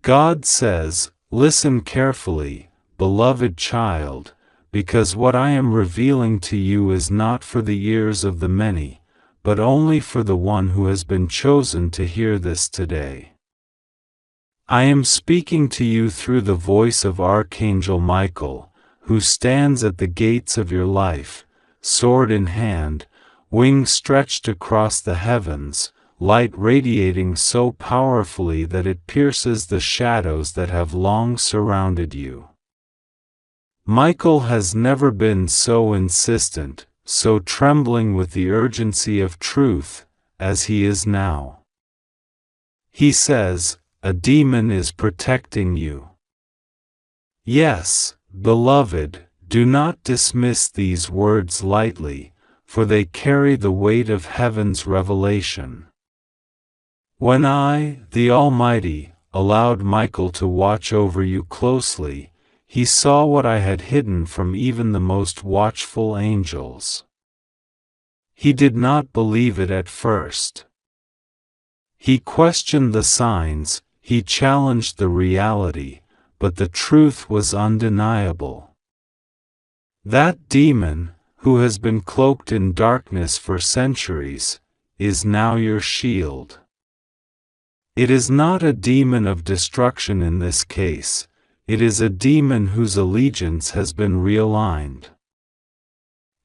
God says, "Listen carefully, beloved child, because what I am revealing to you is not for the ears of the many, but only for the one who has been chosen to hear this today. I am speaking to you through the voice of Archangel Michael, who stands at the gates of your life, sword in hand, wings stretched across the heavens, light radiating so powerfully that it pierces the shadows that have long surrounded you. Michael has never been so insistent, so trembling with the urgency of truth, as he is now. He says, a demon is protecting you. Yes, beloved, do not dismiss these words lightly, for they carry the weight of heaven's revelation. When I, the Almighty, allowed Michael to watch over you closely, he saw what I had hidden from even the most watchful angels. He did not believe it at first. He questioned the signs, he challenged the reality, but the truth was undeniable. That demon, who has been cloaked in darkness for centuries, is now your shield. It is not a demon of destruction in this case, it is a demon whose allegiance has been realigned.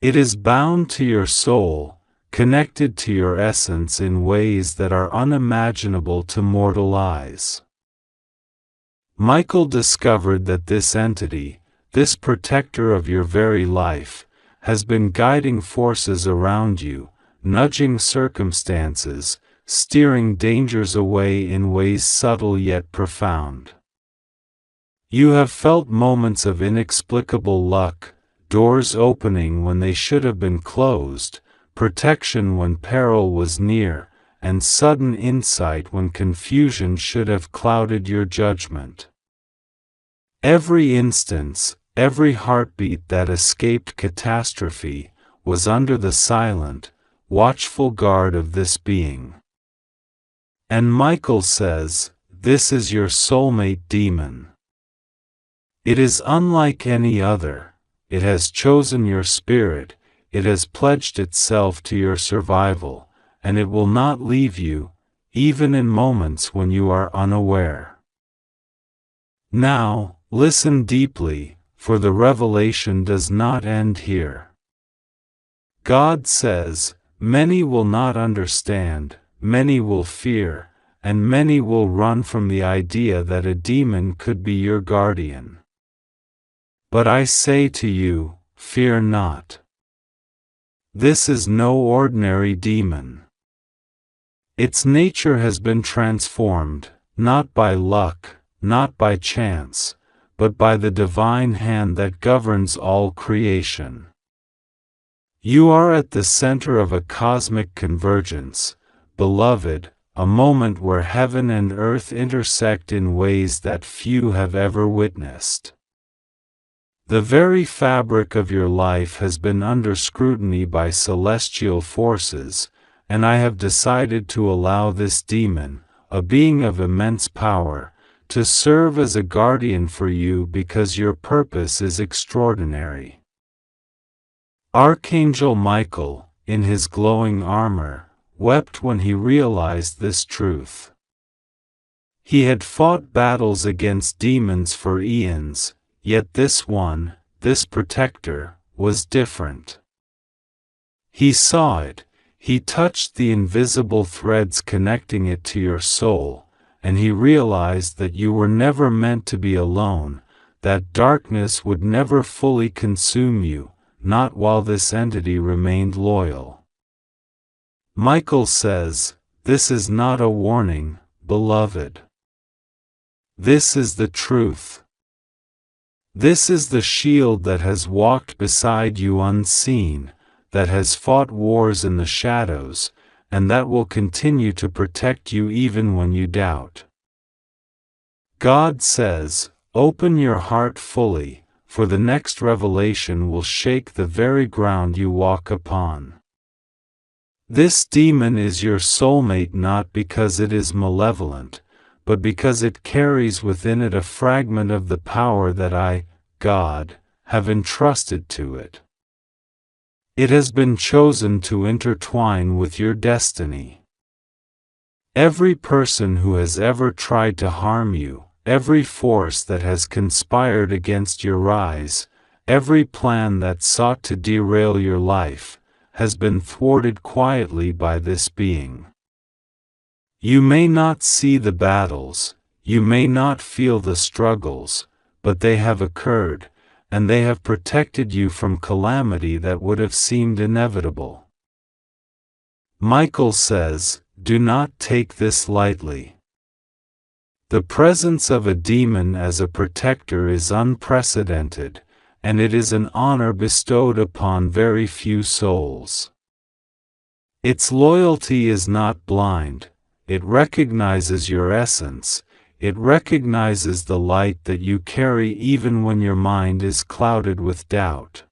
It is bound to your soul, connected to your essence in ways that are unimaginable to mortal eyes. Michael discovered that this entity, this protector of your very life, has been guiding forces around you, nudging circumstances, steering dangers away in ways subtle yet profound. You have felt moments of inexplicable luck, doors opening when they should have been closed, protection when peril was near, and sudden insight when confusion should have clouded your judgment. Every instance, every heartbeat that escaped catastrophe, was under the silent, watchful guard of this being. And Michael says, this is your soulmate demon. It is unlike any other, it has chosen your spirit, it has pledged itself to your survival, and it will not leave you, even in moments when you are unaware. Now, listen deeply, for the revelation does not end here. God says, many will not understand, many will fear, and many will run from the idea that a demon could be your guardian. But I say to you, fear not. This is no ordinary demon. Its nature has been transformed, not by luck, not by chance, but by the divine hand that governs all creation. You are at the center of a cosmic convergence, beloved, a moment where heaven and earth intersect in ways that few have ever witnessed. The very fabric of your life has been under scrutiny by celestial forces, and I have decided to allow this demon, a being of immense power, to serve as a guardian for you because your purpose is extraordinary. Archangel Michael, in his glowing armor, wept when he realized this truth. He had fought battles against demons for eons, yet this one, this protector, was different. He saw it, he touched the invisible threads connecting it to your soul, and he realized that you were never meant to be alone, that darkness would never fully consume you, not while this entity remained loyal. Michael says, this is not a warning, beloved. This is the truth. This is the shield that has walked beside you unseen, that has fought wars in the shadows, and that will continue to protect you even when you doubt. God says, open your heart fully, for the next revelation will shake the very ground you walk upon. This demon is your soulmate not because it is malevolent, but because it carries within it a fragment of the power that I, God, have entrusted to it. It has been chosen to intertwine with your destiny. Every person who has ever tried to harm you, every force that has conspired against your rise, every plan that sought to derail your life, has been thwarted quietly by this being. You may not see the battles, you may not feel the struggles, but they have occurred, and they have protected you from calamity that would have seemed inevitable. Michael says, do not take this lightly. The presence of a demon as a protector is unprecedented, and it is an honor bestowed upon very few souls. Its loyalty is not blind, it recognizes your essence, it recognizes the light that you carry even when your mind is clouded with doubt.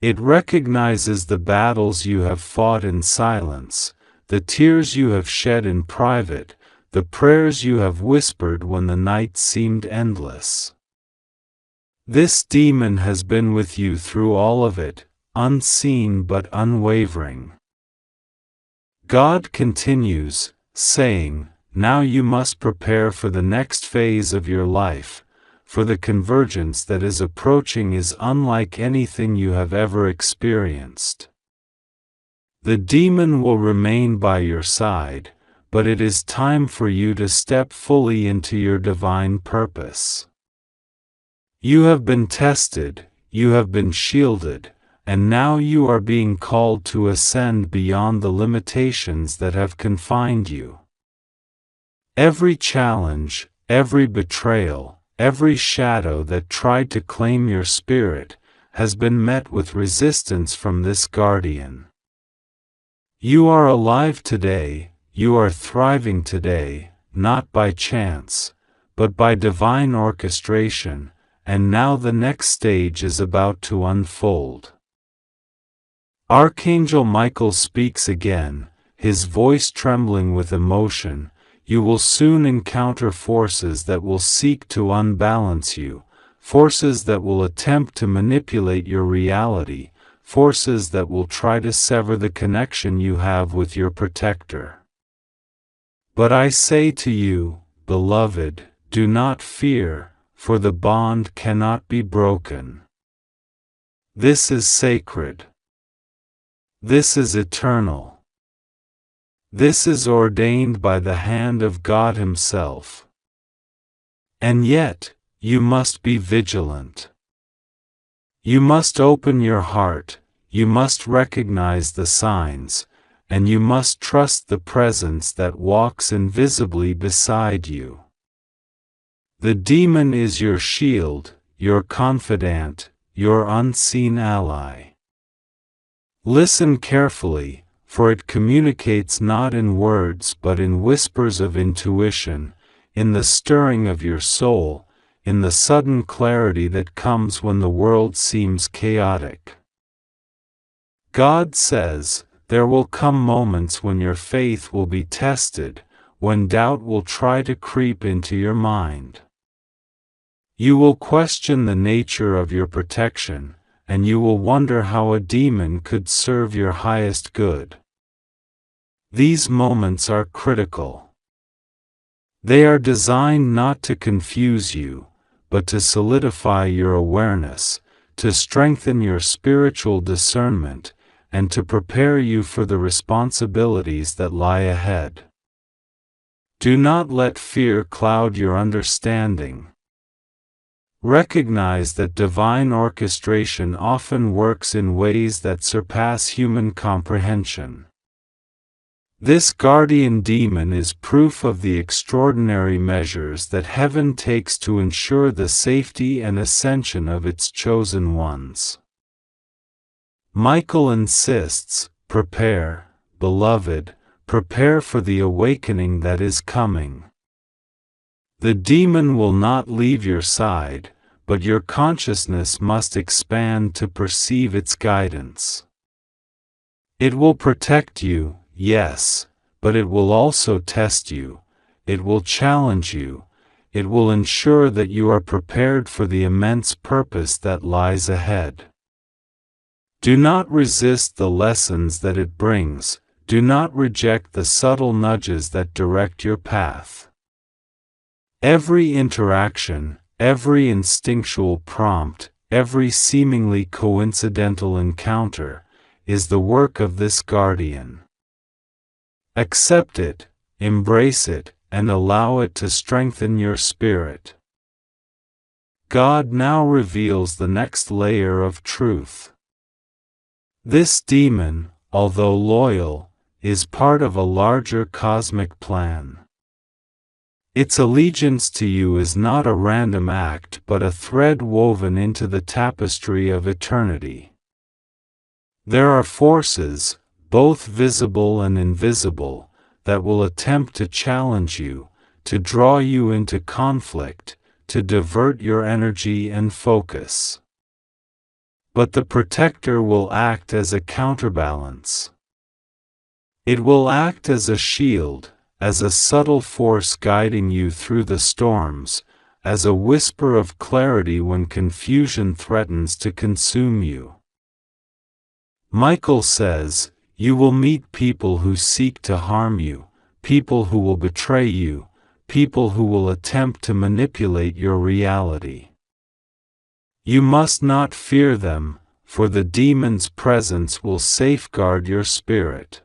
It recognizes the battles you have fought in silence, the tears you have shed in private, the prayers you have whispered when the night seemed endless. This demon has been with you through all of it, unseen but unwavering. God continues, saying, now you must prepare for the next phase of your life, for the convergence that is approaching is unlike anything you have ever experienced. The demon will remain by your side, but it is time for you to step fully into your divine purpose. You have been tested, you have been shielded, and now you are being called to ascend beyond the limitations that have confined you. Every challenge, every betrayal, every shadow that tried to claim your spirit, has been met with resistance from this guardian. You are alive today, you are thriving today, not by chance, but by divine orchestration, and now the next stage is about to unfold. Archangel Michael speaks again, his voice trembling with emotion. You will soon encounter forces that will seek to unbalance you, forces that will attempt to manipulate your reality, forces that will try to sever the connection you have with your protector. But I say to you, beloved, do not fear, for the bond cannot be broken. This is sacred. This is eternal. This is ordained by the hand of God Himself. And yet, you must be vigilant. You must open your heart, you must recognize the signs, and you must trust the presence that walks invisibly beside you. The demon is your shield, your confidant, your unseen ally. Listen carefully, for it communicates not in words but in whispers of intuition, in the stirring of your soul, in the sudden clarity that comes when the world seems chaotic. God says, there will come moments when your faith will be tested, when doubt will try to creep into your mind. You will question the nature of your protection, and you will wonder how a demon could serve your highest good. These moments are critical. They are designed not to confuse you, but to solidify your awareness, to strengthen your spiritual discernment, and to prepare you for the responsibilities that lie ahead. Do not let fear cloud your understanding. Recognize that divine orchestration often works in ways that surpass human comprehension. This guardian demon is proof of the extraordinary measures that heaven takes to ensure the safety and ascension of its chosen ones. Michael insists, prepare, beloved, prepare for the awakening that is coming. The demon will not leave your side, but your consciousness must expand to perceive its guidance. It will protect you, yes, but it will also test you, it will challenge you, it will ensure that you are prepared for the immense purpose that lies ahead. Do not resist the lessons that it brings, do not reject the subtle nudges that direct your path. Every interaction, every instinctual prompt, every seemingly coincidental encounter, is the work of this guardian. Accept it, embrace it, and allow it to strengthen your spirit. God now reveals the next layer of truth. This demon, although loyal, is part of a larger cosmic plan. Its allegiance to you is not a random act but a thread woven into the tapestry of eternity. There are forces, both visible and invisible, that will attempt to challenge you, to draw you into conflict, to divert your energy and focus. But the protector will act as a counterbalance. It will act as a shield, as a subtle force guiding you through the storms, as a whisper of clarity when confusion threatens to consume you. Michael says, "You will meet people who seek to harm you, people who will betray you, people who will attempt to manipulate your reality. You must not fear them, for the demon's presence will safeguard your spirit.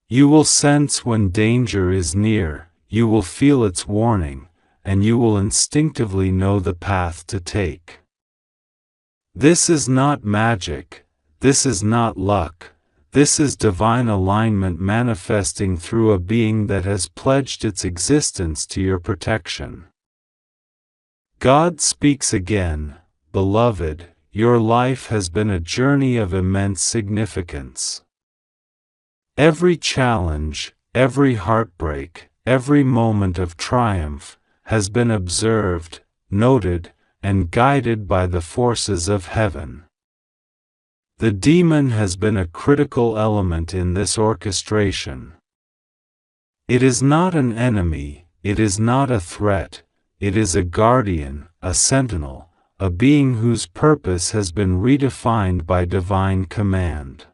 You will sense when danger is near, you will feel its warning, and you will instinctively know the path to take. This is not magic, this is not luck, this is divine alignment manifesting through a being that has pledged its existence to your protection." God speaks again, "Beloved, your life has been a journey of immense significance. Every challenge, every heartbreak, every moment of triumph, has been observed, noted, and guided by the forces of heaven. The demon has been a critical element in this orchestration. It is not an enemy, it is not a threat, it is a guardian, a sentinel, a being whose purpose has been redefined by divine command.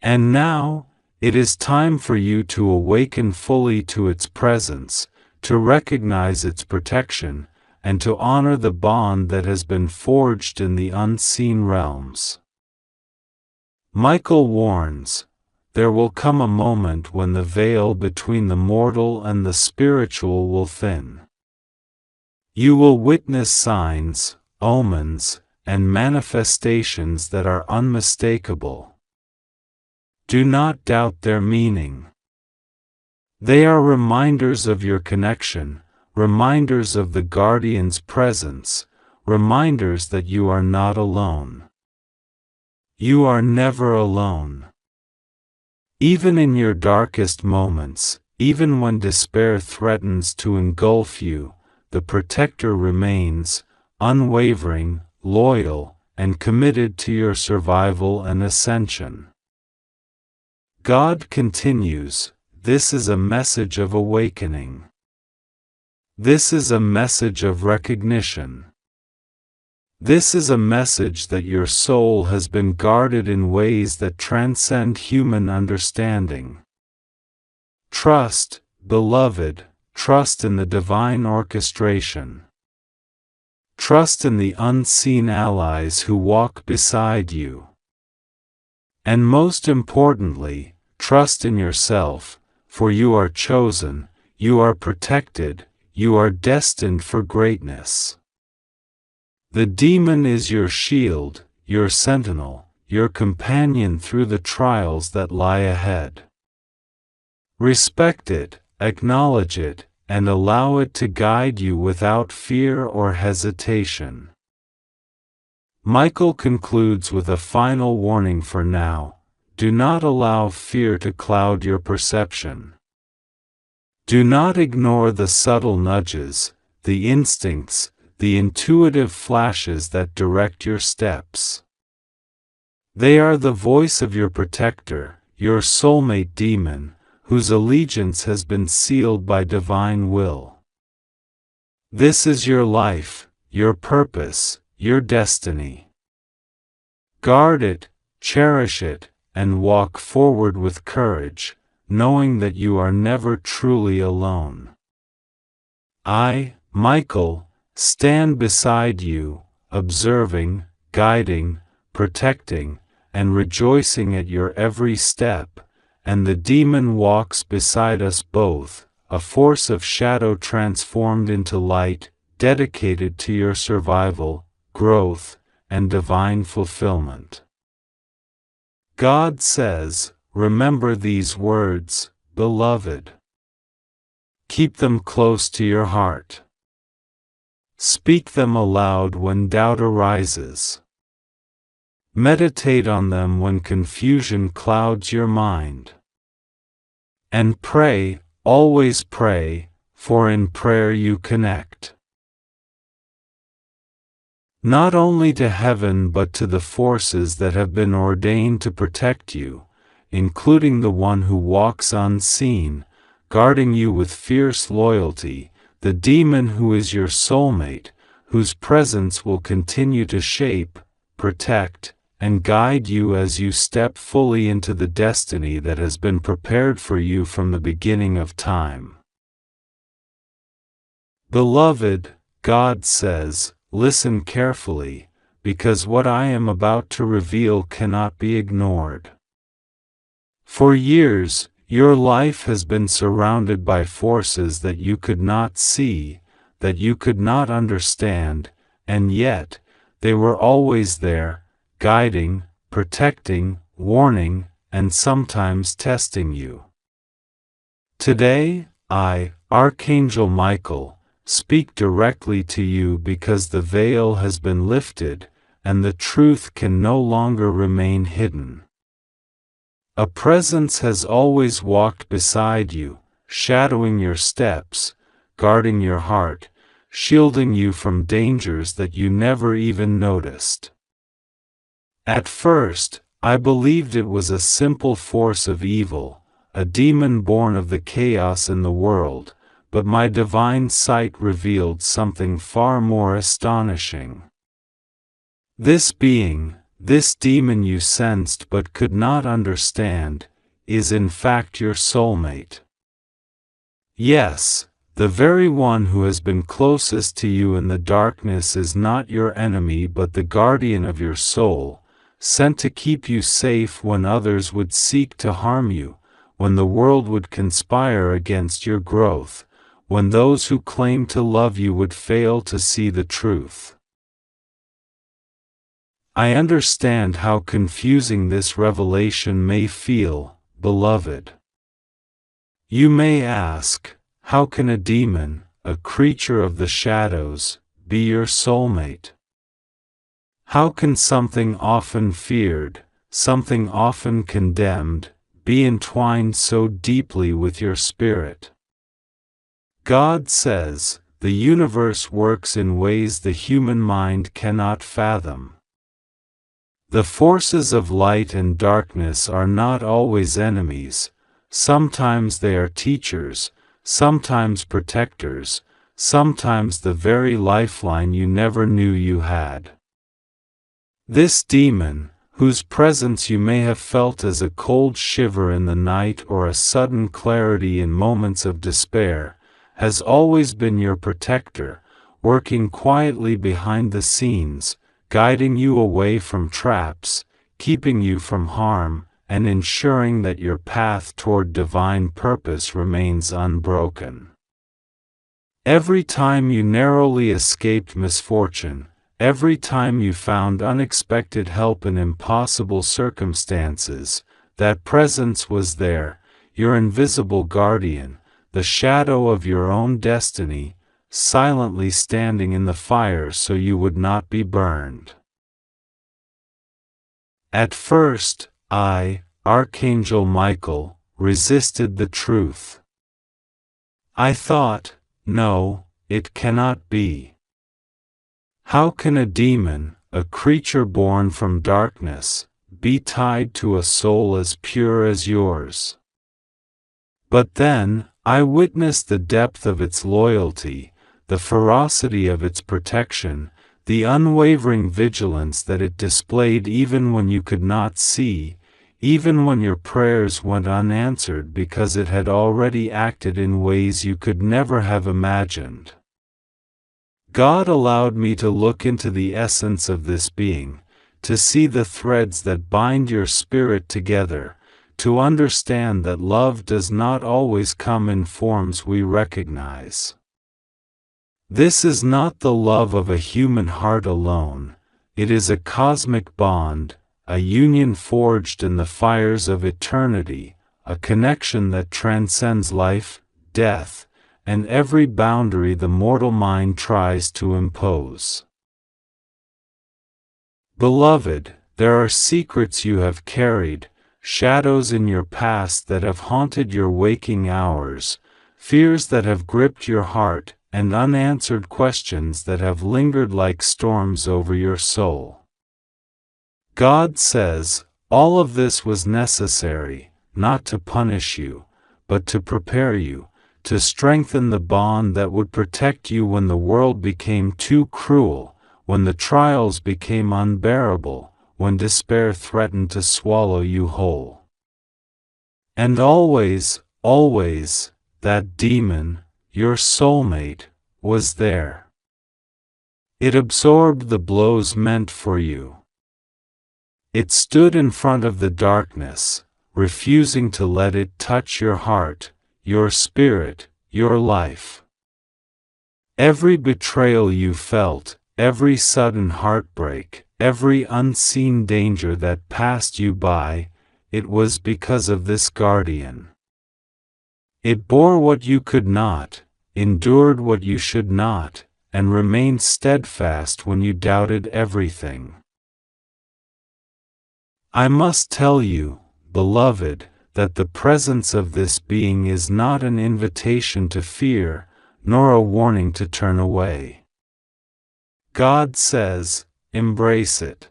And now, it is time for you to awaken fully to its presence, to recognize its protection, and to honor the bond that has been forged in the unseen realms." Michael warns, there will come a moment when the veil between the mortal and the spiritual will thin. You will witness signs, omens, and manifestations that are unmistakable. Do not doubt their meaning. They are reminders of your connection, reminders of the guardian's presence, reminders that you are not alone. You are never alone. Even in your darkest moments, even when despair threatens to engulf you, the protector remains, unwavering, loyal, and committed to your survival and ascension. God continues, "This is a message of awakening. This is a message of recognition. This is a message that your soul has been guarded in ways that transcend human understanding. Trust, beloved, trust in the divine orchestration. Trust in the unseen allies who walk beside you. And most importantly, trust in yourself, for you are chosen, you are protected, you are destined for greatness. The demon is your shield, your sentinel, your companion through the trials that lie ahead. Respect it, acknowledge it, and allow it to guide you without fear or hesitation." Michael concludes with a final warning for now: do not allow fear to cloud your perception. Do not ignore the subtle nudges, the instincts, the intuitive flashes that direct your steps. They are the voice of your protector, your soulmate demon, whose allegiance has been sealed by divine will. This is your life, your purpose, your destiny. Guard it, cherish it, and walk forward with courage, knowing that you are never truly alone. I, Michael, stand beside you, observing, guiding, protecting, and rejoicing at your every step, and the demon walks beside us both, a force of shadow transformed into light, dedicated to your survival, growth, and divine fulfillment. God says, remember these words, beloved. Keep them close to your heart. Speak them aloud when doubt arises. Meditate on them when confusion clouds your mind. And pray, always pray, for in prayer you connect. Not only to heaven but to the forces that have been ordained to protect you, including the one who walks unseen, guarding you with fierce loyalty, the demon who is your soulmate, whose presence will continue to shape, protect, and guide you as you step fully into the destiny that has been prepared for you from the beginning of time. Beloved, God says, listen carefully, because what I am about to reveal cannot be ignored. For years, your life has been surrounded by forces that you could not see, that you could not understand, and yet, they were always there, guiding, protecting, warning, and sometimes testing you. Today, I, Archangel Michael, speak directly to you because the veil has been lifted, and the truth can no longer remain hidden. A presence has always walked beside you, shadowing your steps, guarding your heart, shielding you from dangers that you never even noticed. At first, I believed it was a simple force of evil, a demon born of the chaos in the world, but my divine sight revealed something far more astonishing. This being, this demon you sensed but could not understand, is in fact your soulmate. Yes, the very one who has been closest to you in the darkness is not your enemy but the guardian of your soul, sent to keep you safe when others would seek to harm you, when the world would conspire against your growth, when those who claim to love you would fail to see the truth. I understand how confusing this revelation may feel, beloved. You may ask, how can a demon, a creature of the shadows, be your soulmate? How can something often feared, something often condemned, be entwined so deeply with your spirit? God says, the universe works in ways the human mind cannot fathom. The forces of light and darkness are not always enemies, sometimes they are teachers, sometimes protectors, sometimes the very lifeline you never knew you had. This demon, whose presence you may have felt as a cold shiver in the night or a sudden clarity in moments of despair, has always been your protector, working quietly behind the scenes, guiding you away from traps, keeping you from harm, and ensuring that your path toward divine purpose remains unbroken. Every time you narrowly escaped misfortune, every time you found unexpected help in impossible circumstances, that presence was there, your invisible guardian, the shadow of your own destiny, silently standing in the fire so you would not be burned. At first, I, Archangel Michael, resisted the truth. I thought, no, it cannot be. How can a demon, a creature born from darkness, be tied to a soul as pure as yours? But then, I witnessed the depth of its loyalty, the ferocity of its protection, the unwavering vigilance that it displayed even when you could not see, even when your prayers went unanswered because it had already acted in ways you could never have imagined. God allowed me to look into the essence of this being, to see the threads that bind your spirit together, to understand that love does not always come in forms we recognize. This is not the love of a human heart alone, it is a cosmic bond, a union forged in the fires of eternity, a connection that transcends life, death, and every boundary the mortal mind tries to impose. Beloved, there are secrets you have carried, shadows in your past that have haunted your waking hours, fears that have gripped your heart, and unanswered questions that have lingered like storms over your soul. God says, all of this was necessary, not to punish you, but to prepare you, to strengthen the bond that would protect you when the world became too cruel, when the trials became unbearable, when despair threatened to swallow you whole. And always, always, that demon, your soulmate, was there. It absorbed the blows meant for you. It stood in front of the darkness, refusing to let it touch your heart, your spirit, your life. Every betrayal you felt, every sudden heartbreak, every unseen danger that passed you by, it was because of this guardian. It bore what you could not, endured what you should not, and remained steadfast when you doubted everything. I must tell you, beloved, that the presence of this being is not an invitation to fear, nor a warning to turn away. God says, embrace it.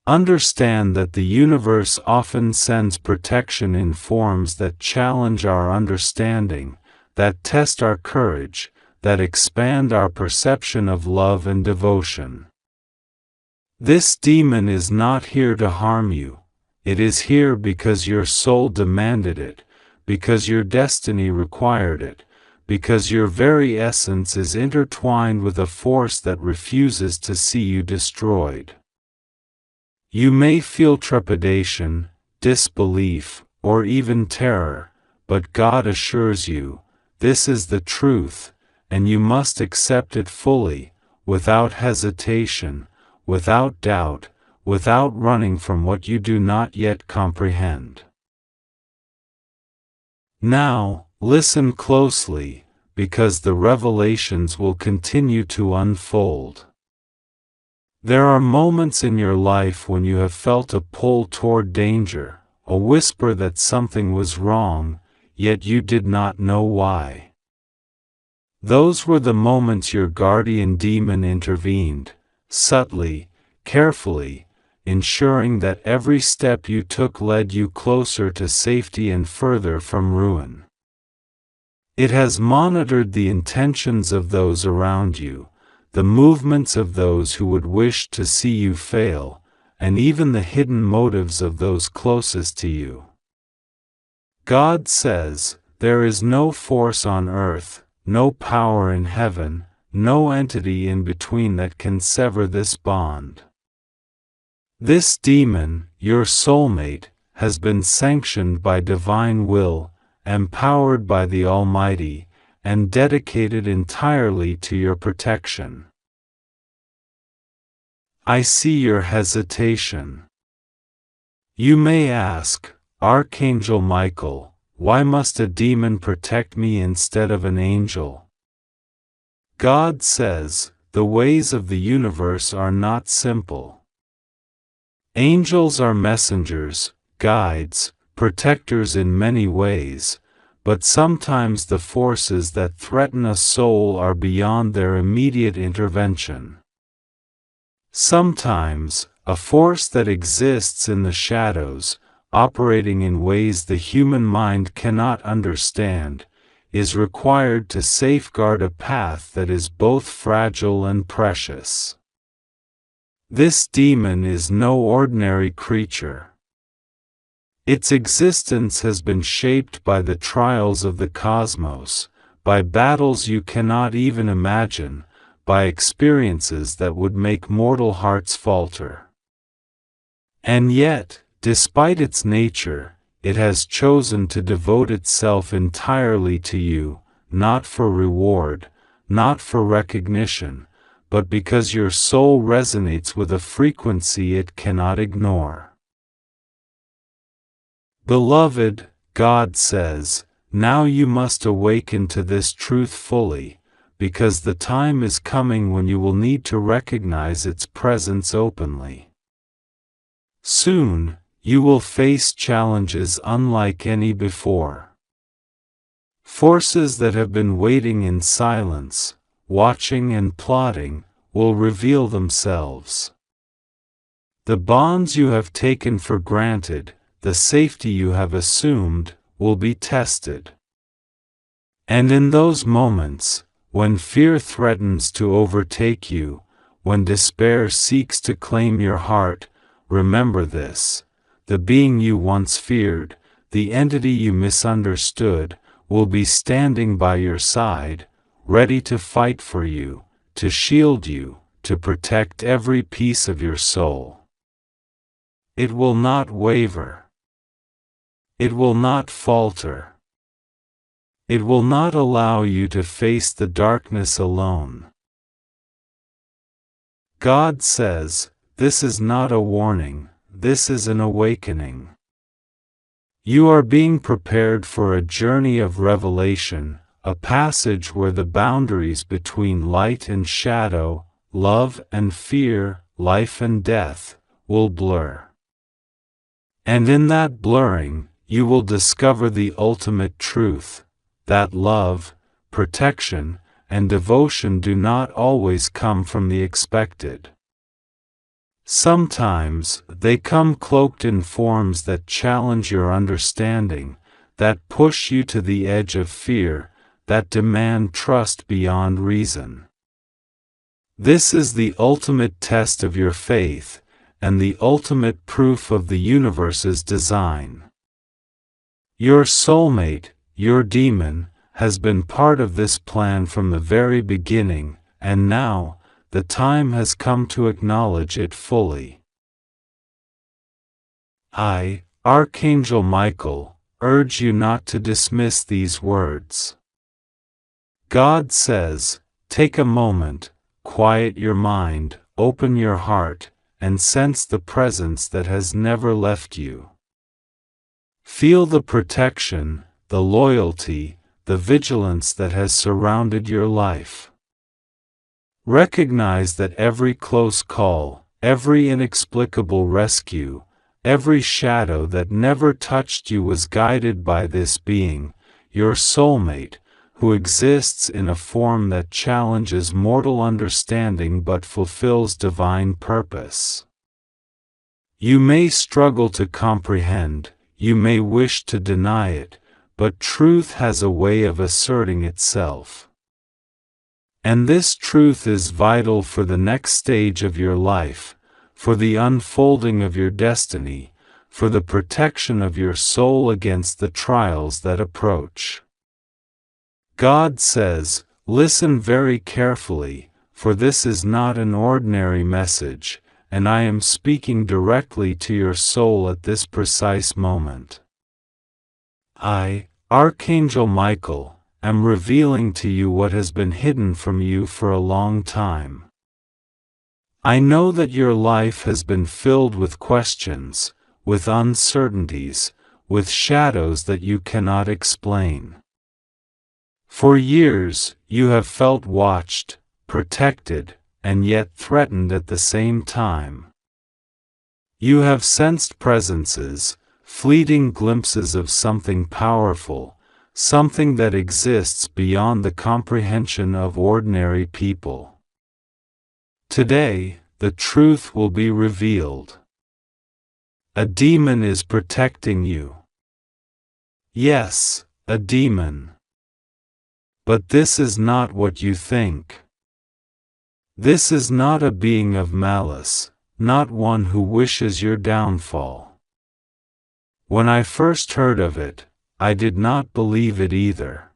Understand that the universe often sends protection in forms that challenge our understanding, that test our courage, that expand our perception of love and devotion. This demon is not here to harm you. It is here because your soul demanded it, because your destiny required it, because your very essence is intertwined with a force that refuses to see you destroyed. You may feel trepidation, disbelief, or even terror, but God assures you, this is the truth, and you must accept it fully, without hesitation, without doubt, without running from what you do not yet comprehend. Now, listen closely, because the revelations will continue to unfold. There are moments in your life when you have felt a pull toward danger, a whisper that something was wrong, yet you did not know why. Those were the moments your guardian demon intervened, subtly, carefully, ensuring that every step you took led you closer to safety and further from ruin. It has monitored the intentions of those around you, the movements of those who would wish to see you fail, and even the hidden motives of those closest to you. God says, there is no force on earth, no power in heaven, no entity in between that can sever this bond. This demon, your soulmate, has been sanctioned by divine will, empowered by the Almighty, and dedicated entirely to your protection. I see your hesitation. You may ask, Archangel Michael, why must a demon protect me instead of an angel? God says, the ways of the universe are not simple. Angels are messengers, guides, protectors in many ways, but sometimes the forces that threaten a soul are beyond their immediate intervention. Sometimes, a force that exists in the shadows, operating in ways the human mind cannot understand, is required to safeguard a path that is both fragile and precious. This demon is no ordinary creature. Its existence has been shaped by the trials of the cosmos, by battles you cannot even imagine, by experiences that would make mortal hearts falter. And yet, despite its nature, it has chosen to devote itself entirely to you, not for reward, not for recognition, but because your soul resonates with a frequency it cannot ignore. Beloved, God says, now you must awaken to this truth fully, because the time is coming when you will need to recognize its presence openly. Soon, you will face challenges unlike any before. Forces that have been waiting in silence, watching and plotting, will reveal themselves. The bonds you have taken for granted, the safety you have assumed, will be tested. And in those moments, when fear threatens to overtake you, when despair seeks to claim your heart, remember this: the being you once feared, the entity you misunderstood, will be standing by your side, ready to fight for you, to shield you, to protect every piece of your soul. It will not waver. It will not falter. It will not allow you to face the darkness alone. God says, this is not a warning, this is an awakening. You are being prepared for a journey of revelation, a passage where the boundaries between light and shadow, love and fear, life and death, will blur. And in that blurring, you will discover the ultimate truth, that love, protection, and devotion do not always come from the expected. Sometimes, they come cloaked in forms that challenge your understanding, that push you to the edge of fear, that demand trust beyond reason. This is the ultimate test of your faith, and the ultimate proof of the universe's design. Your soulmate, your demon, has been part of this plan from the very beginning, and now, the time has come to acknowledge it fully. I, Archangel Michael, urge you not to dismiss these words. God says, take a moment, quiet your mind, open your heart, and sense the presence that has never left you. Feel the protection, the loyalty, the vigilance that has surrounded your life. Recognize that every close call, every inexplicable rescue, every shadow that never touched you was guided by this being, your soulmate, who exists in a form that challenges mortal understanding but fulfills divine purpose. You may struggle to comprehend, you may wish to deny it, but truth has a way of asserting itself. And this truth is vital for the next stage of your life, for the unfolding of your destiny, for the protection of your soul against the trials that approach. God says, listen very carefully, for this is not an ordinary message, and I am speaking directly to your soul at this precise moment. I, Archangel Michael, am revealing to you what has been hidden from you for a long time. I know that your life has been filled with questions, with uncertainties, with shadows that you cannot explain. For years, you have felt watched, protected, and yet threatened at the same time. You have sensed presences, fleeting glimpses of something powerful, something that exists beyond the comprehension of ordinary people. Today, the truth will be revealed. A demon is protecting you. Yes, a demon. But this is not what you think. This is not a being of malice, not one who wishes your downfall. When I first heard of it, I did not believe it either.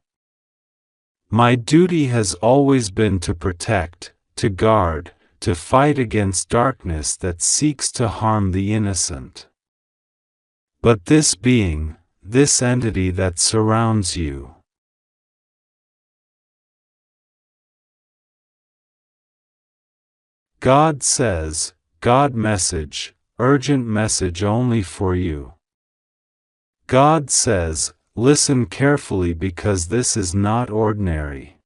My duty has always been to protect, to guard, to fight against darkness that seeks to harm the innocent. But this being, this entity that surrounds you, God says, God message, urgent message only for you. God says, listen carefully because this is not ordinary.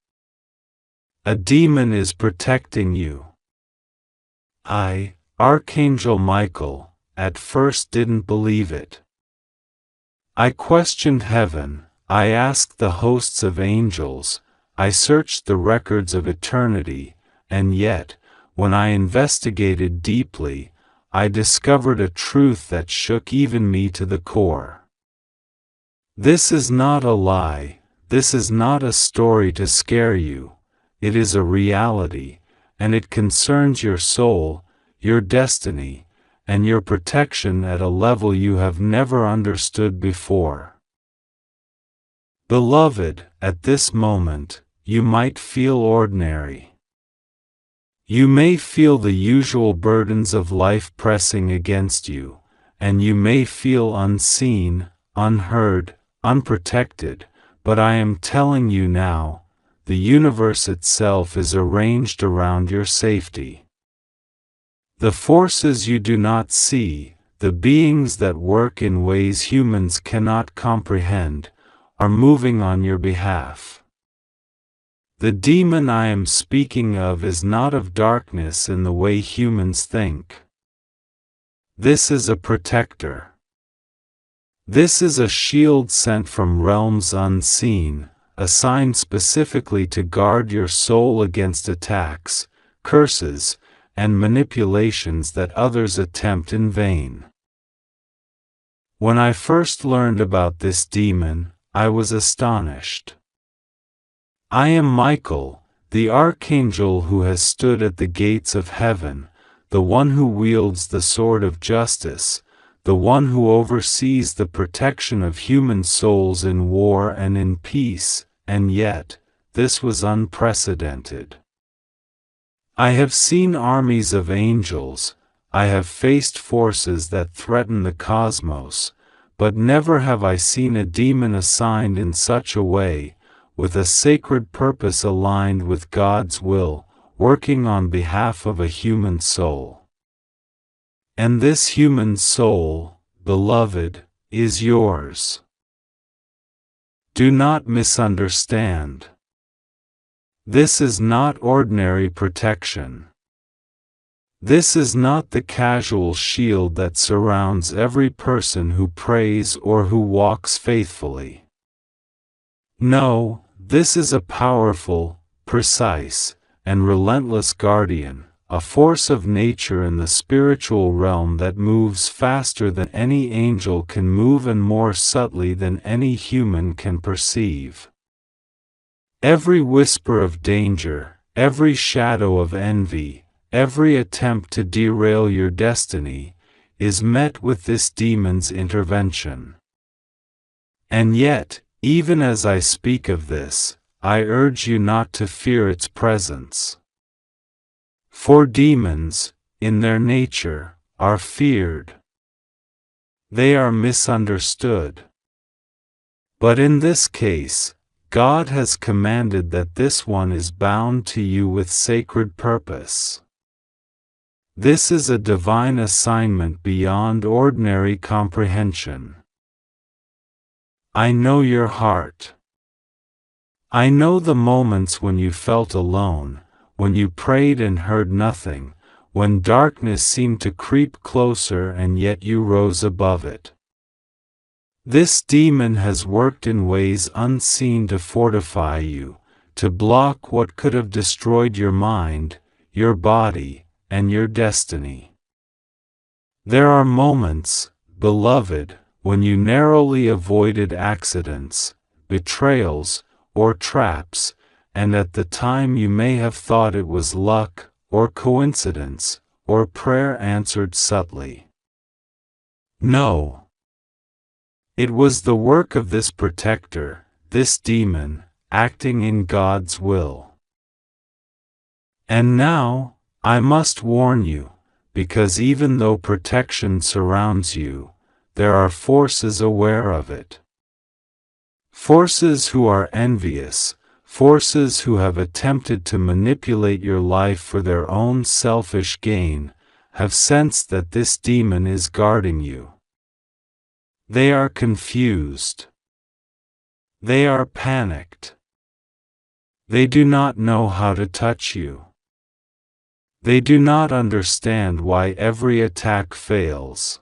A demon is protecting you. I, Archangel Michael, at first didn't believe it. I questioned heaven, I asked the hosts of angels, I searched the records of eternity, and yet, when I investigated deeply, I discovered a truth that shook even me to the core. This is not a lie, this is not a story to scare you, it is a reality, and it concerns your soul, your destiny, and your protection at a level you have never understood before. Beloved, at this moment, you might feel ordinary. You may feel the usual burdens of life pressing against you, and you may feel unseen, unheard, unprotected, but I am telling you now, the universe itself is arranged around your safety. The forces you do not see, the beings that work in ways humans cannot comprehend, are moving on your behalf. The demon I am speaking of is not of darkness in the way humans think. This is a protector. This is a shield sent from realms unseen, assigned specifically to guard your soul against attacks, curses, and manipulations that others attempt in vain. When I first learned about this demon, I was astonished. I am Michael, the archangel who has stood at the gates of heaven, the one who wields the sword of justice, the one who oversees the protection of human souls in war and in peace, and yet, this was unprecedented. I have seen armies of angels, I have faced forces that threaten the cosmos, but never have I seen a demon assigned in such a way, with a sacred purpose aligned with God's will, working on behalf of a human soul. And this human soul, beloved, is yours. Do not misunderstand. This is not ordinary protection. This is not the casual shield that surrounds every person who prays or who walks faithfully. No, this is a powerful, precise, and relentless guardian, a force of nature in the spiritual realm that moves faster than any angel can move and more subtly than any human can perceive. Every whisper of danger, every shadow of envy, every attempt to derail your destiny, is met with this demon's intervention. And yet, even as I speak of this, I urge you not to fear its presence. For demons, in their nature, are feared. They are misunderstood. But in this case, God has commanded that this one is bound to you with sacred purpose. This is a divine assignment beyond ordinary comprehension. I know your heart. I know the moments when you felt alone, when you prayed and heard nothing, when darkness seemed to creep closer and yet you rose above it. This demon has worked in ways unseen to fortify you, to block what could have destroyed your mind, your body, and your destiny. There are moments, beloved, when you narrowly avoided accidents, betrayals, or traps, and at the time you may have thought it was luck, or coincidence, or prayer answered subtly. No. It was the work of this protector, this demon, acting in God's will. And now, I must warn you, because even though protection surrounds you, there are forces aware of it. Forces who are envious, forces who have attempted to manipulate your life for their own selfish gain, have sensed that this demon is guarding you. They are confused. They are panicked. They do not know how to touch you. They do not understand why every attack fails.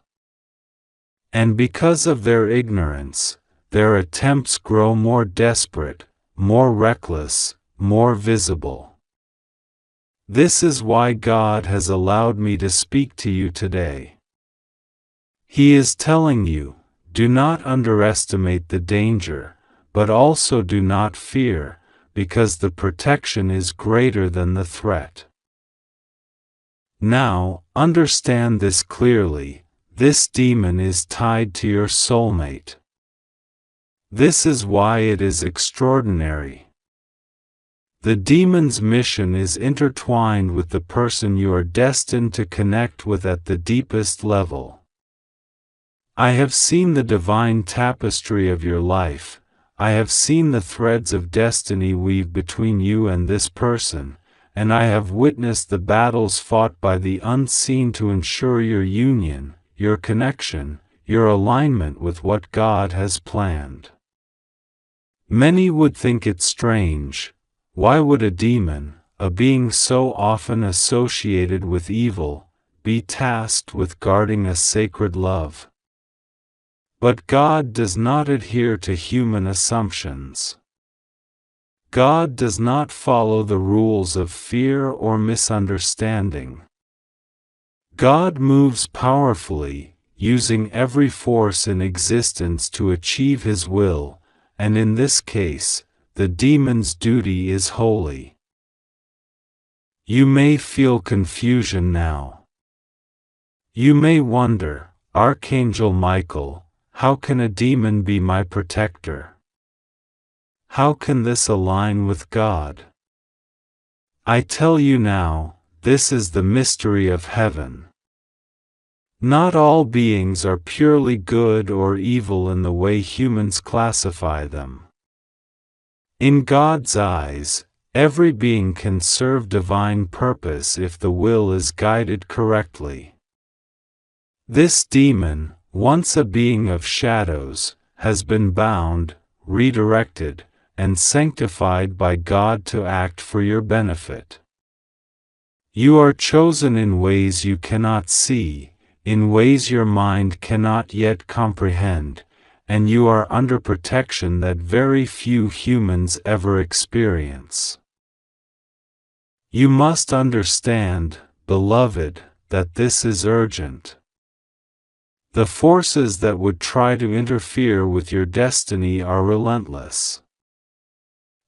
And because of their ignorance, their attempts grow more desperate, more reckless, more visible. This is why God has allowed me to speak to you today. He is telling you, do not underestimate the danger, but also do not fear, because the protection is greater than the threat. Now, understand this clearly. This demon is tied to your soulmate. This is why it is extraordinary. The demon's mission is intertwined with the person you are destined to connect with at the deepest level. I have seen the divine tapestry of your life. I have seen the threads of destiny weave between you and this person, and I have witnessed the battles fought by the unseen to ensure your union, your connection, your alignment with what God has planned. Many would think it strange. Why would a demon, a being so often associated with evil, be tasked with guarding a sacred love? But God does not adhere to human assumptions. God does not follow the rules of fear or misunderstanding. God moves powerfully, using every force in existence to achieve His will, and in this case, the demon's duty is holy. You may feel confusion now. You may wonder, Archangel Michael, how can a demon be my protector? How can this align with God? I tell you now, this is the mystery of heaven. Not all beings are purely good or evil in the way humans classify them. In God's eyes, every being can serve divine purpose if the will is guided correctly. This demon, once a being of shadows, has been bound, redirected, and sanctified by God to act for your benefit. You are chosen in ways you cannot see, in ways your mind cannot yet comprehend, and you are under protection that very few humans ever experience. You must understand, beloved, that this is urgent. The forces that would try to interfere with your destiny are relentless.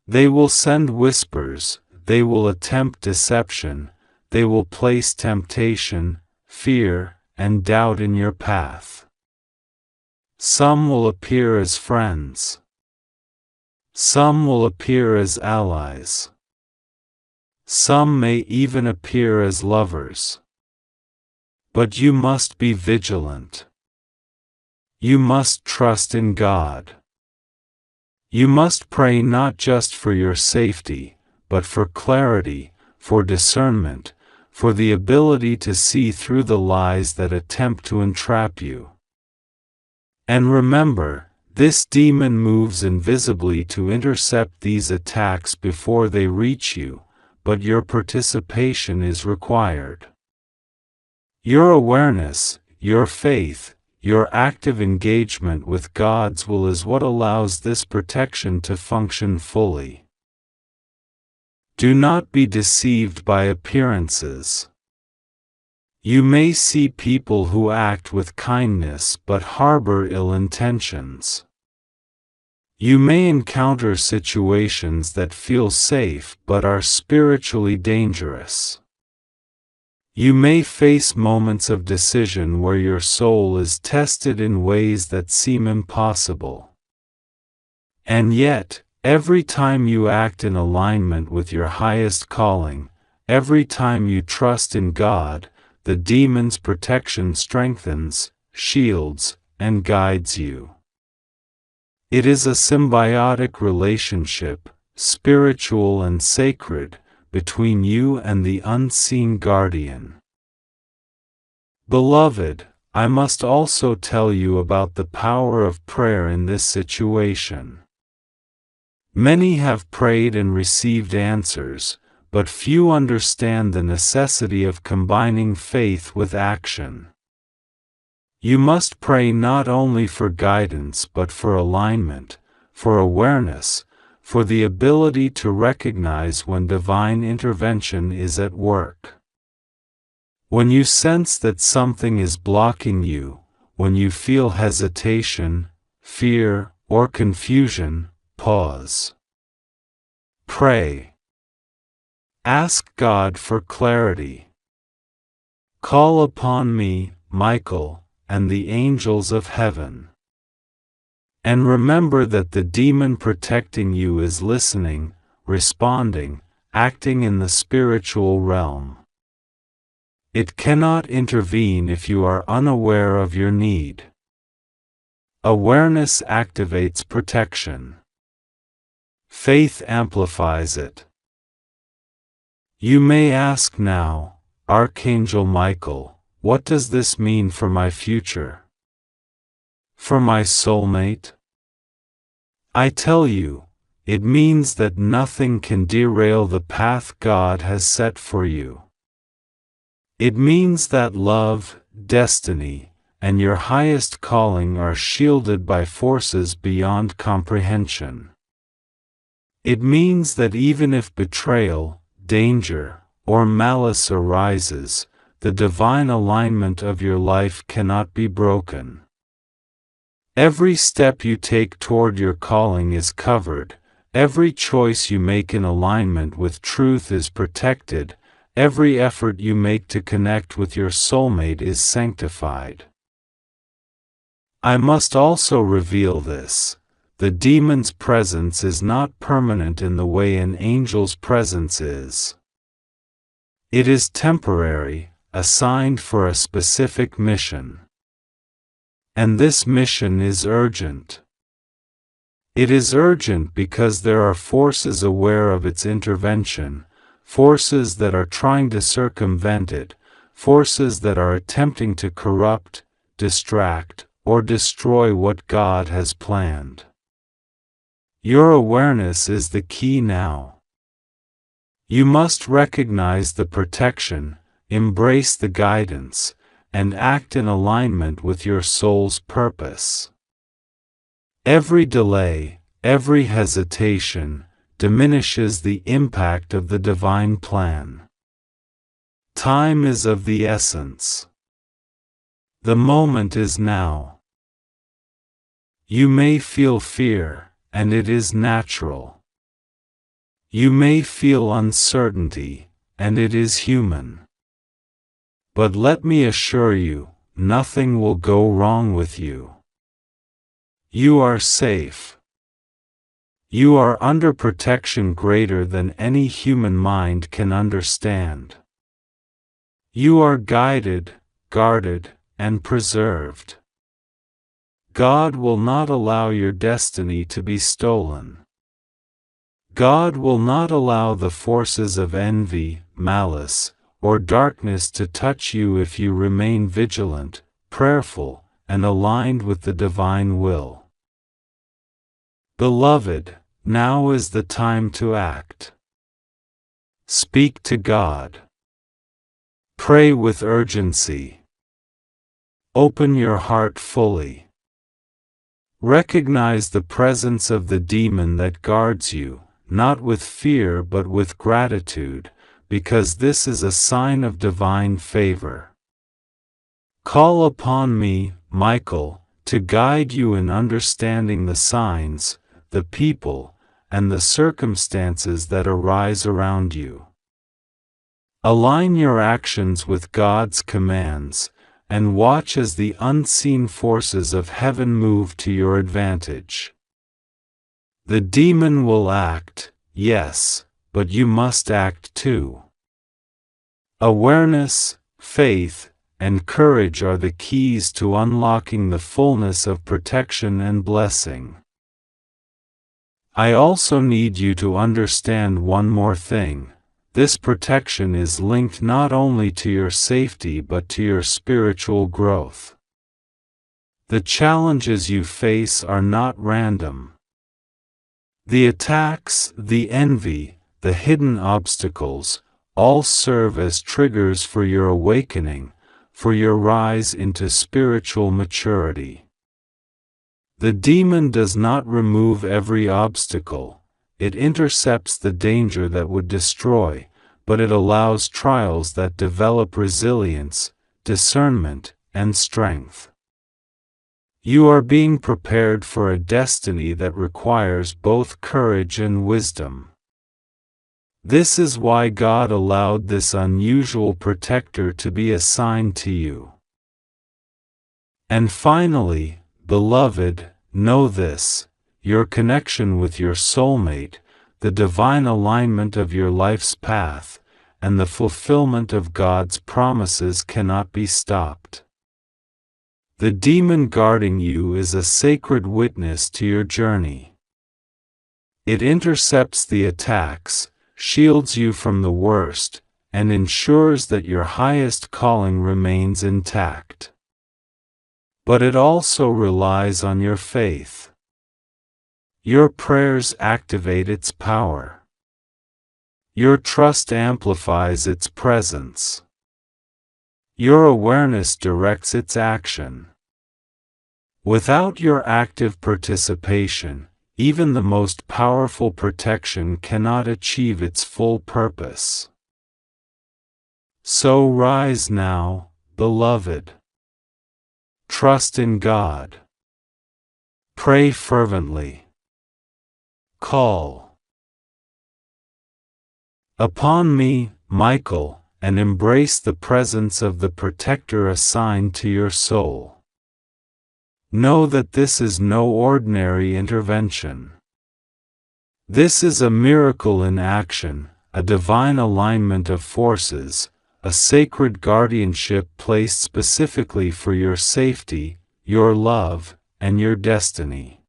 They will send whispers, they will attempt deception, they will place temptation, fear, and doubt in your path. Some will appear as friends. Some will appear as allies. Some may even appear as lovers. But you must be vigilant. You must trust in God. You must pray not just for your safety, but for clarity, for discernment, for the ability to see through the lies that attempt to entrap you. And remember, this demon moves invisibly to intercept these attacks before they reach you, but your participation is required. Your awareness, your faith, your active engagement with God's will is what allows this protection to function fully. Do not be deceived by appearances. You may see people who act with kindness but harbor ill intentions. You may encounter situations that feel safe but are spiritually dangerous. You may face moments of decision where your soul is tested in ways that seem impossible. And yet, every time you act in alignment with your highest calling, every time you trust in God, the demon's protection strengthens, shields, and guides you. It is a symbiotic relationship, spiritual and sacred, between you and the unseen guardian. Beloved, I must also tell you about the power of prayer in this situation. Many have prayed and received answers, but few understand the necessity of combining faith with action. You must pray not only for guidance but for alignment, for awareness, for the ability to recognize when divine intervention is at work. When you sense that something is blocking you, when you feel hesitation, fear, or confusion, pause. Pray. Ask God for clarity. Call upon me, Michael, and the angels of heaven. And remember that the demon protecting you is listening, responding, acting in the spiritual realm. It cannot intervene if you are unaware of your need. Awareness activates protection. Faith amplifies it. You may ask now, Archangel Michael, what does this mean for my future? For my soulmate? I tell you, it means that nothing can derail the path God has set for you. It means that love, destiny, and your highest calling are shielded by forces beyond comprehension. It means that even if betrayal, danger, or malice arises, the divine alignment of your life cannot be broken. Every step you take toward your calling is covered, every choice you make in alignment with truth is protected, every effort you make to connect with your soulmate is sanctified. I must also reveal this. The demon's presence is not permanent in the way an angel's presence is. It is temporary, assigned for a specific mission. And this mission is urgent. It is urgent because there are forces aware of its intervention, forces that are trying to circumvent it, forces that are attempting to corrupt, distract, or destroy what God has planned. Your awareness is the key now. You must recognize the protection, embrace the guidance, and act in alignment with your soul's purpose. Every delay, every hesitation, diminishes the impact of the divine plan. Time is of the essence. The moment is now. You may feel fear, and it is natural. You may feel uncertainty, and it is human. But let me assure you, nothing will go wrong with you. You are safe. You are under protection greater than any human mind can understand. You are guided, guarded, and preserved. God will not allow your destiny to be stolen. God will not allow the forces of envy, malice, or darkness to touch you if you remain vigilant, prayerful, and aligned with the divine will. Beloved, now is the time to act. Speak to God. Pray with urgency. Open your heart fully. Recognize the presence of the demon that guards you, not with fear but with gratitude, because this is a sign of divine favor. Call upon me, Michael, to guide you in understanding the signs, the people, and the circumstances that arise around you. Align your actions with God's commands, and watch as the unseen forces of heaven move to your advantage. The demon will act, yes, but you must act too. Awareness, faith, and courage are the keys to unlocking the fullness of protection and blessing. I also need you to understand one more thing. This protection is linked not only to your safety but to your spiritual growth. The challenges you face are not random. The attacks, the envy, the hidden obstacles, all serve as triggers for your awakening, for your rise into spiritual maturity. The demon does not remove every obstacle. It intercepts the danger that would destroy, but it allows trials that develop resilience, discernment, and strength. You are being prepared for a destiny that requires both courage and wisdom. This is why God allowed this unusual protector to be assigned to you. And finally, beloved, know this: your connection with your soulmate, the divine alignment of your life's path, and the fulfillment of God's promises cannot be stopped. The demon guarding you is a sacred witness to your journey. It intercepts the attacks, shields you from the worst, and ensures that your highest calling remains intact. But it also relies on your faith. Your prayers activate its power. Your trust amplifies its presence. Your awareness directs its action. Without your active participation, even the most powerful protection cannot achieve its full purpose. So rise now, beloved. Trust in God. Pray fervently. Call upon me, Michael, and embrace the presence of the protector assigned to your soul. Know that this is no ordinary intervention. This is a miracle in action, a divine alignment of forces, a sacred guardianship placed specifically for your safety, your love, and your destiny.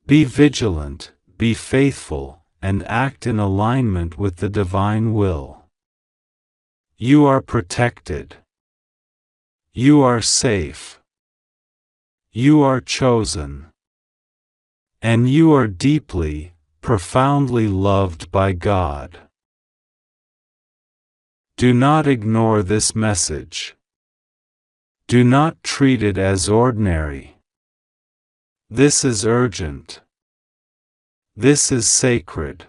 Be vigilant, be faithful, and act in alignment with the divine will. You are protected. You are safe. You are chosen. And you are deeply, profoundly loved by God. Do not ignore this message. Do not treat it as ordinary. This is urgent. This is sacred.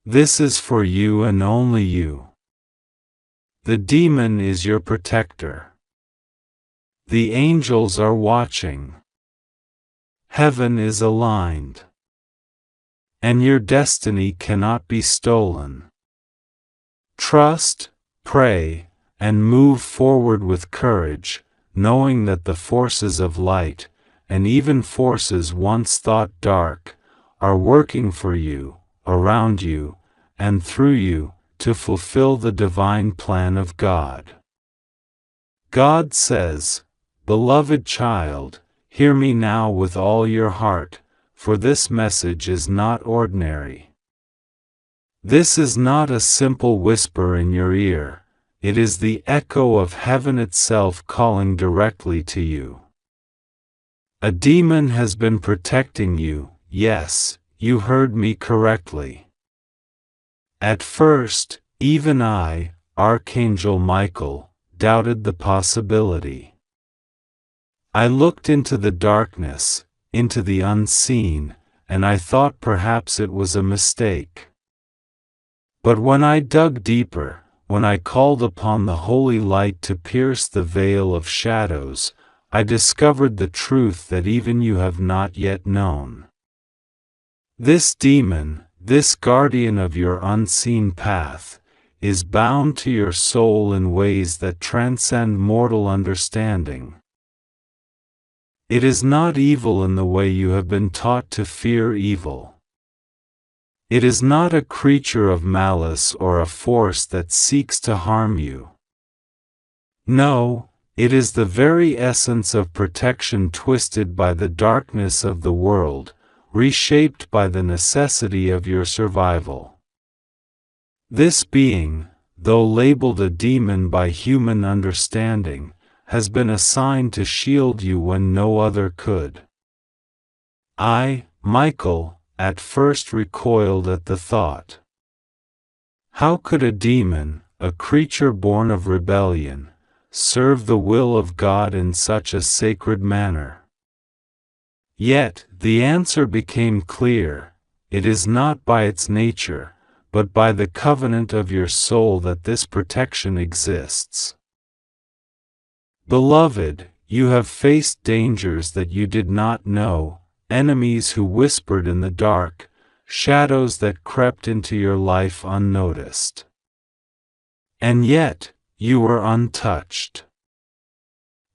This is for you and only you. The demon is your protector. The angels are watching. Heaven is aligned. And your destiny cannot be stolen. Trust, pray, and move forward with courage, knowing that the forces of light, and even forces once thought dark, are working for you, around you, and through you, to fulfill the divine plan of God. God says, "Beloved child, hear me now with all your heart, for this message is not ordinary. This is not a simple whisper in your ear, it is the echo of heaven itself calling directly to you. A demon has been protecting you, yes, you heard me correctly. At first, even I, Archangel Michael, doubted the possibility. I looked into the darkness, into the unseen, and I thought perhaps it was a mistake. But when I dug deeper, when I called upon the holy light to pierce the veil of shadows, I discovered the truth that even you have not yet known. This demon, this guardian of your unseen path, is bound to your soul in ways that transcend mortal understanding. It is not evil in the way you have been taught to fear evil. It is not a creature of malice or a force that seeks to harm you. No, it is the very essence of protection twisted by the darkness of the world, reshaped by the necessity of your survival. This being, though labeled a demon by human understanding, has been assigned to shield you when no other could. I, Michael, at first recoiled at the thought. How could a demon, a creature born of rebellion, serve the will of God in such a sacred manner? Yet, the answer became clear: it is not by its nature, but by the covenant of your soul that this protection exists. Beloved, you have faced dangers that you did not know, enemies who whispered in the dark, shadows that crept into your life unnoticed. And yet, you were untouched.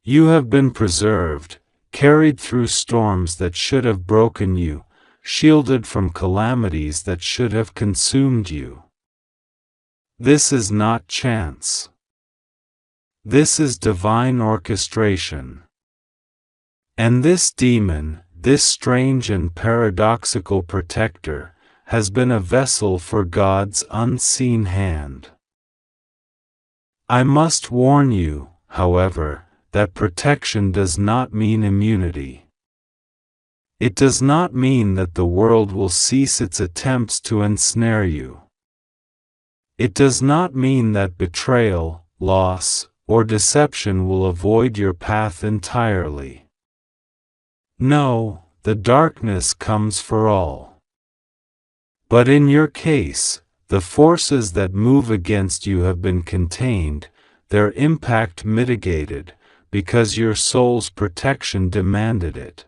You have been preserved, carried through storms that should have broken you, shielded from calamities that should have consumed you. This is not chance. This is divine orchestration. And this demon, this strange and paradoxical protector, has been a vessel for God's unseen hand. I must warn you, however, that protection does not mean immunity. It does not mean that the world will cease its attempts to ensnare you. It does not mean that betrayal, loss, or deception will avoid your path entirely. No, the darkness comes for all. But in your case, the forces that move against you have been contained, their impact mitigated, because your soul's protection demanded it.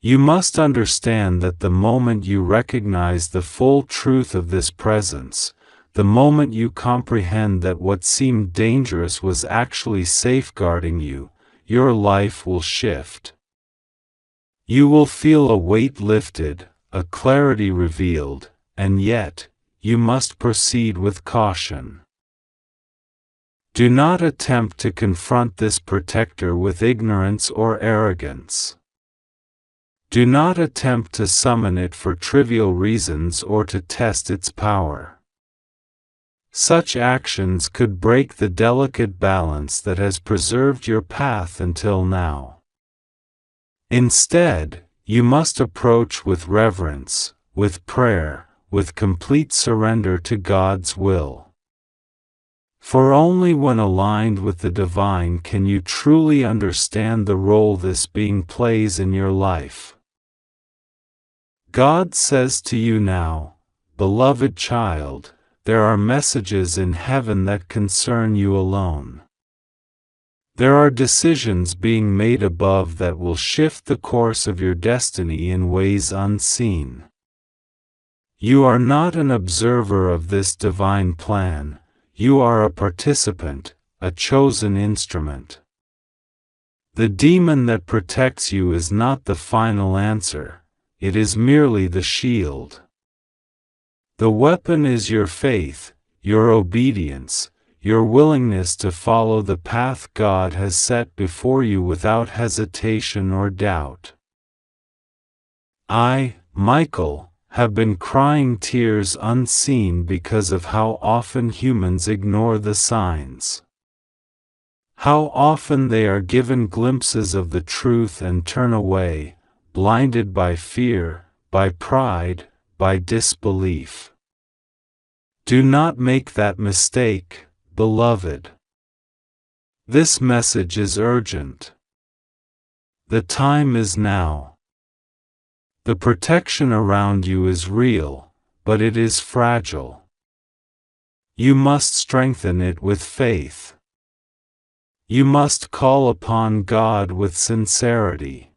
You must understand that the moment you recognize the full truth of this presence, the moment you comprehend that what seemed dangerous was actually safeguarding you, your life will shift. You will feel a weight lifted, a clarity revealed, and yet, you must proceed with caution. Do not attempt to confront this protector with ignorance or arrogance. Do not attempt to summon it for trivial reasons or to test its power. Such actions could break the delicate balance that has preserved your path until now. Instead, you must approach with reverence, with prayer, with complete surrender to God's will. For only when aligned with the divine can you truly understand the role this being plays in your life. God says to you now, beloved child, there are messages in heaven that concern you alone. There are decisions being made above that will shift the course of your destiny in ways unseen. You are not an observer of this divine plan, you are a participant, a chosen instrument. The demon that protects you is not the final answer, it is merely the shield. The weapon is your faith, your obedience, your willingness to follow the path God has set before you without hesitation or doubt. I, Michael, have been crying tears unseen because of how often humans ignore the signs. How often they are given glimpses of the truth and turn away, blinded by fear, by pride, by disbelief. Do not make that mistake, beloved. This message is urgent. The time is now. The protection around you is real, but it is fragile. You must strengthen it with faith. You must call upon God with sincerity.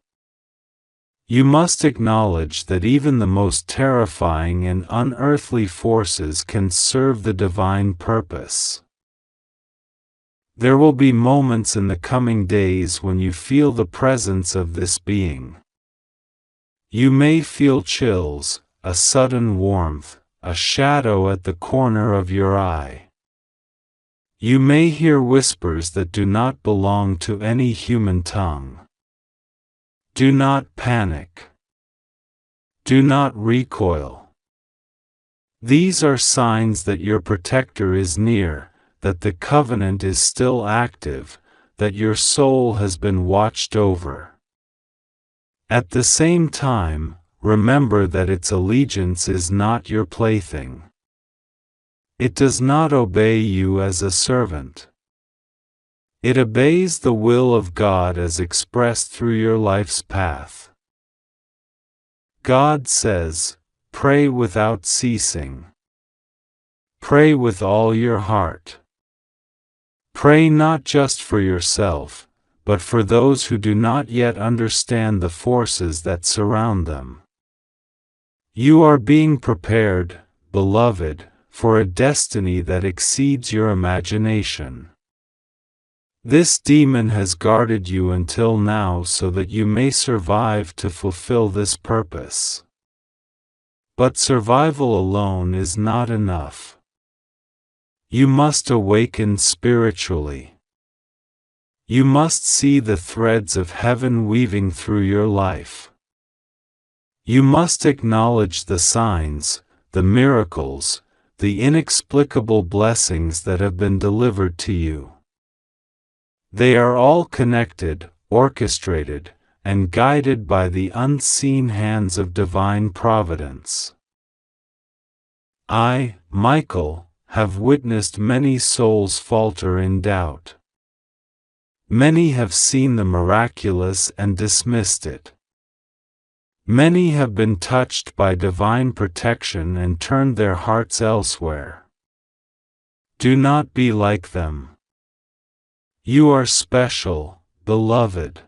You must acknowledge that even the most terrifying and unearthly forces can serve the divine purpose. There will be moments in the coming days when you feel the presence of this being. You may feel chills, a sudden warmth, a shadow at the corner of your eye. You may hear whispers that do not belong to any human tongue. Do not panic. Do not recoil. These are signs that your protector is near, that the covenant is still active, that your soul has been watched over. At the same time, remember that its allegiance is not your plaything. It does not obey you as a servant. It obeys the will of God as expressed through your life's path. God says, pray without ceasing. Pray with all your heart. Pray not just for yourself, but for those who do not yet understand the forces that surround them. You are being prepared, beloved, for a destiny that exceeds your imagination. This demon has guarded you until now so that you may survive to fulfill this purpose. But survival alone is not enough. You must awaken spiritually. You must see the threads of heaven weaving through your life. You must acknowledge the signs, the miracles, the inexplicable blessings that have been delivered to you. They are all connected, orchestrated, and guided by the unseen hands of divine providence. I, Michael, have witnessed many souls falter in doubt. Many have seen the miraculous and dismissed it. Many have been touched by divine protection and turned their hearts elsewhere. Do not be like them. You are special, beloved.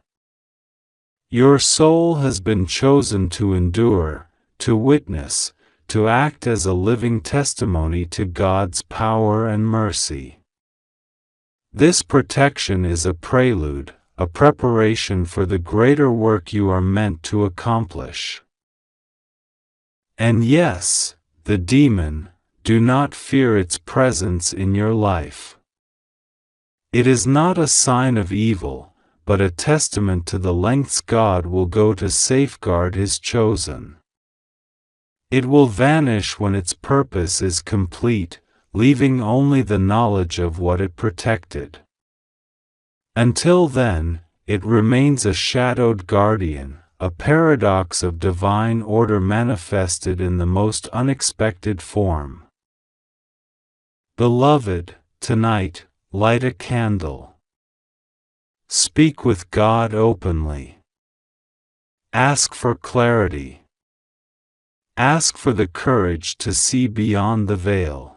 Your soul has been chosen to endure, to witness, to act as a living testimony to God's power and mercy. This protection is a prelude, a preparation for the greater work you are meant to accomplish. And yes, the demon, do not fear its presence in your life. It is not a sign of evil, but a testament to the lengths God will go to safeguard His chosen. It will vanish when its purpose is complete, leaving only the knowledge of what it protected. Until then, it remains a shadowed guardian, a paradox of divine order manifested in the most unexpected form. Beloved, tonight, light a candle. Speak with God openly. Ask for clarity. Ask for the courage to see beyond the veil.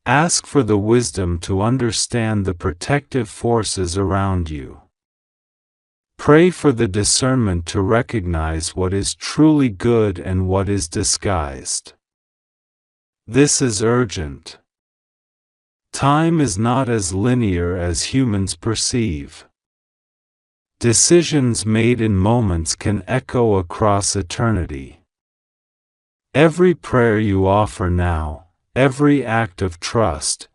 Ask for the wisdom to understand the protective forces around you. Pray for the discernment to recognize what is truly good and what is disguised. This is urgent. Time is not as linear as humans perceive. Decisions made in moments can echo across eternity. Every prayer you offer now, every act of trust,